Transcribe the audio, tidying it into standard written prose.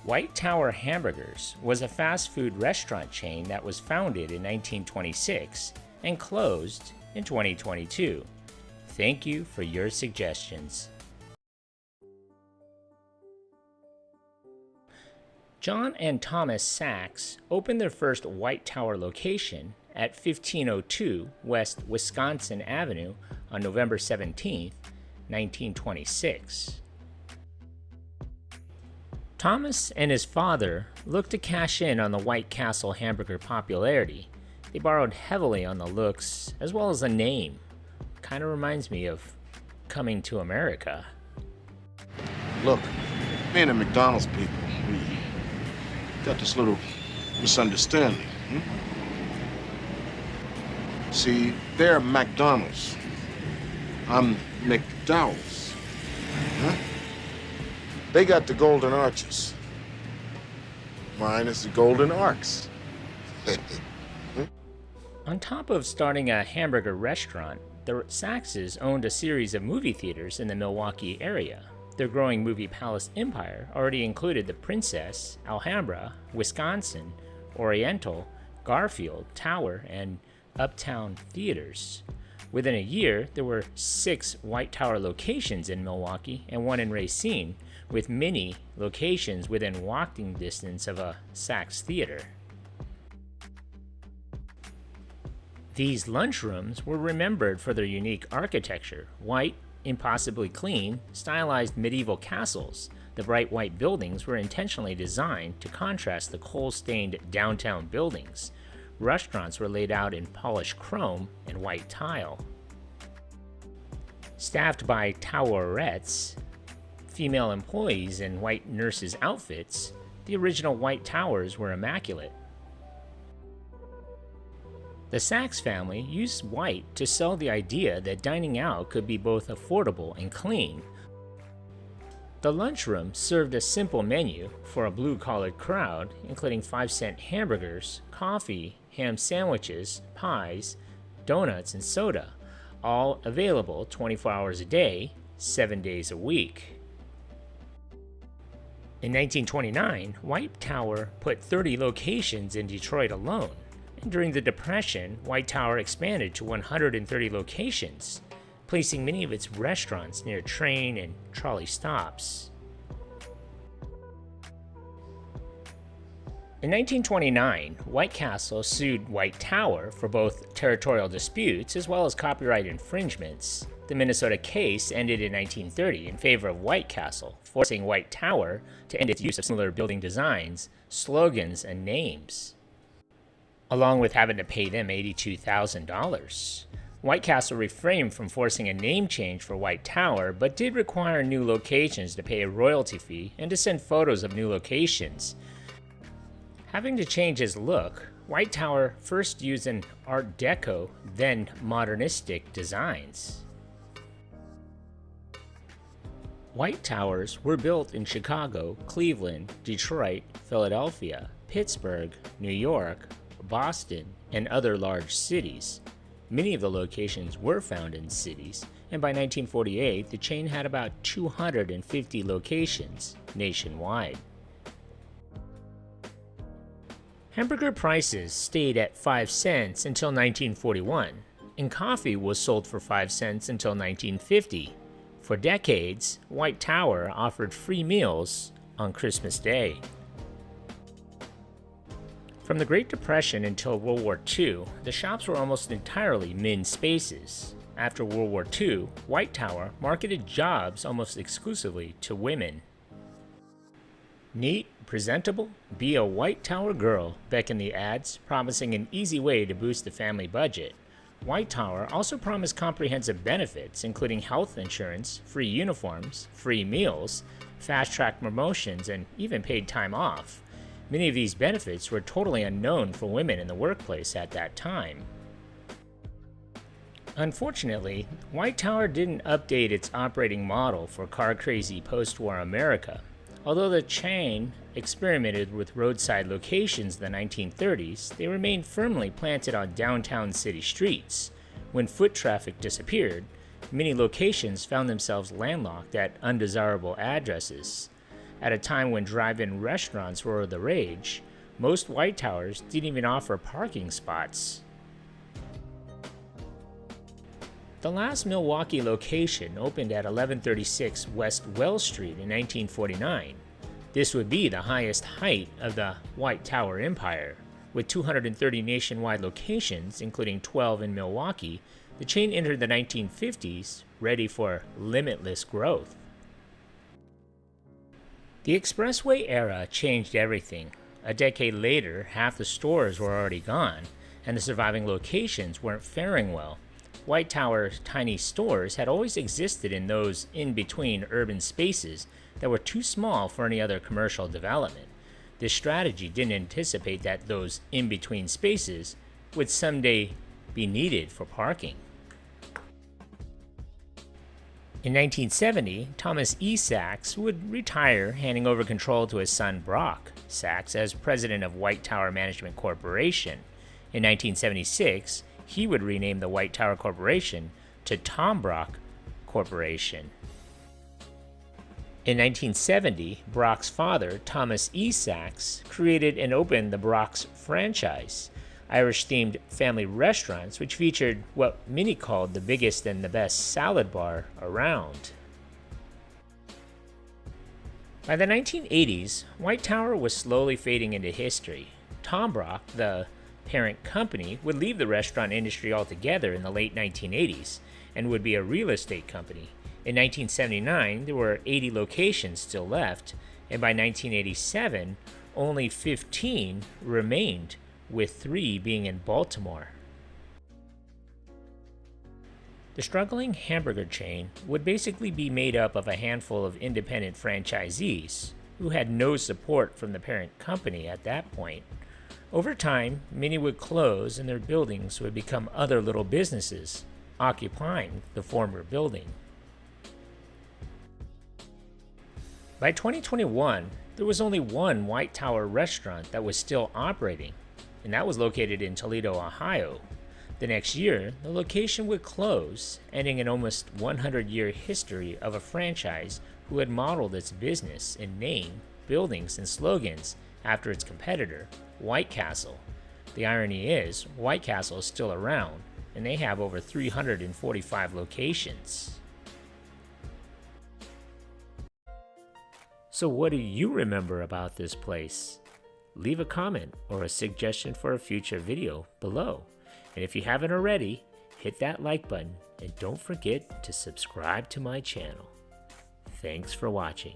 White Tower Hamburgers was a fast food restaurant chain that was founded in 1926 and closed in 2022. Thank you for your suggestions. John and Thomas Sachs opened their first White Tower location at 1502 West Wisconsin Avenue on November 17, 1926. Thomas and his father looked to cash in on the White Castle hamburger popularity. They borrowed heavily on the looks as well as the name. Kind of reminds me of Coming to America. Look, me and the McDonald's people, we got this little misunderstanding. See, they're McDonald's. I'm McDowell's. They got the golden arches. Mine is the golden arcs. On top of starting a hamburger restaurant, the Sachses owned a series of movie theaters in the Milwaukee area. Their growing movie palace empire already included the Princess, Alhambra, Wisconsin, Oriental, Garfield, Tower, and Uptown theaters. Within a year, there were 6 White Tower locations in Milwaukee and 1 in Racine, with many locations within walking distance of a Sachs theater. These lunchrooms were remembered for their unique architecture: white, impossibly clean, stylized medieval castles. The bright white buildings were intentionally designed to contrast the coal-stained downtown buildings. Restaurants were laid out in polished chrome and white tile. Staffed by Towerettes, female employees in white nurses' outfits, the original White Towers were immaculate. The Sachs family used white to sell the idea that dining out could be both affordable and clean. The lunchroom served a simple menu for a blue-collared crowd, including 5-cent hamburgers, coffee, ham sandwiches, pies, donuts, and soda, all available 24 hours a day, 7 days a week. In 1929, White Tower put 30 locations in Detroit alone. And during the Depression, White Tower expanded to 130 locations, placing many of its restaurants near train and trolley stops. In 1929, White Castle sued White Tower for both territorial disputes as well as copyright infringements. The Minnesota case ended in 1930 in favor of White Castle, forcing White Tower to end its use of similar building designs, slogans, and names, along with having to pay them $82,000. White Castle refrained from forcing a name change for White Tower, but did require new locations to pay a royalty fee and to send photos of new locations. Having to change its look, White Tower first used an Art Deco, then modernistic designs. White Towers were built in Chicago, Cleveland, Detroit, Philadelphia, Pittsburgh, New York, Boston, and other large cities. Many of the locations were found in cities, and by 1948, the chain had about 250 locations nationwide. Hamburger prices stayed at 5 cents until 1941, and coffee was sold for 5 cents until 1950. For decades, White Tower offered free meals on Christmas Day. From the Great Depression until World War II, the shops were almost entirely men's spaces. After World War II, White Tower marketed jobs almost exclusively to women. Neat, presentable, be a White Tower girl, beckoned the ads, promising an easy way to boost the family budget. White Tower also promised comprehensive benefits, including health insurance, free uniforms, free meals, fast-track promotions, and even paid time off. Many of these benefits were totally unknown for women in the workplace at that time. Unfortunately, White Tower didn't update its operating model for car-crazy post-war America. Although the chain experimented with roadside locations in the 1930s, they remained firmly planted on downtown city streets. When foot traffic disappeared, many locations found themselves landlocked at undesirable addresses. At a time when drive-in restaurants were the rage, most White Towers didn't even offer parking spots. The last Milwaukee location opened at 1136 West Wells Street in 1949. This would be the highest height of the White Tower empire. With 230 nationwide locations, including 12 in Milwaukee, the chain entered the 1950s ready for limitless growth. The expressway era changed everything. A decade later, half the stores were already gone, and the surviving locations weren't faring well. White Tower's tiny stores had always existed in those in-between urban spaces that were too small for any other commercial development. This strategy didn't anticipate that those in-between spaces would someday be needed for parking. In 1970, Thomas E. Sachs would retire, handing over control to his son Brock Sachs as president of White Tower Management Corporation. In 1976, he would rename the White Tower Corporation to Tom Brock Corporation. In 1970, Brock's father, Thomas E. Sachs, created and opened the Brock's franchise, Irish-themed family restaurants which featured what many called the biggest and the best salad bar around. By the 1980s, White Tower was slowly fading into history. Tom Brock, the parent company, would leave the restaurant industry altogether in the late 1980s and would be a real estate company. In 1979, there were 80 locations still left, and by 1987, only 15 remained, with 3 being in Baltimore. The struggling hamburger chain would basically be made up of a handful of independent franchisees who had no support from the parent company at that point. Over time, many would close and their buildings would become other little businesses, occupying the former building. By 2021, there was only one White Tower restaurant that was still operating, and that was located in Toledo, Ohio. The next year, the location would close, ending an almost 100-year history of a franchise who had modeled its business in name, buildings, and slogans after its competitor, White Castle. The irony is, White Castle is still around, and they have over 345 locations. So what do you remember about this place? Leave a comment or a suggestion for a future video below. And if you haven't already, hit that like button and don't forget to subscribe to my channel. Thanks for watching.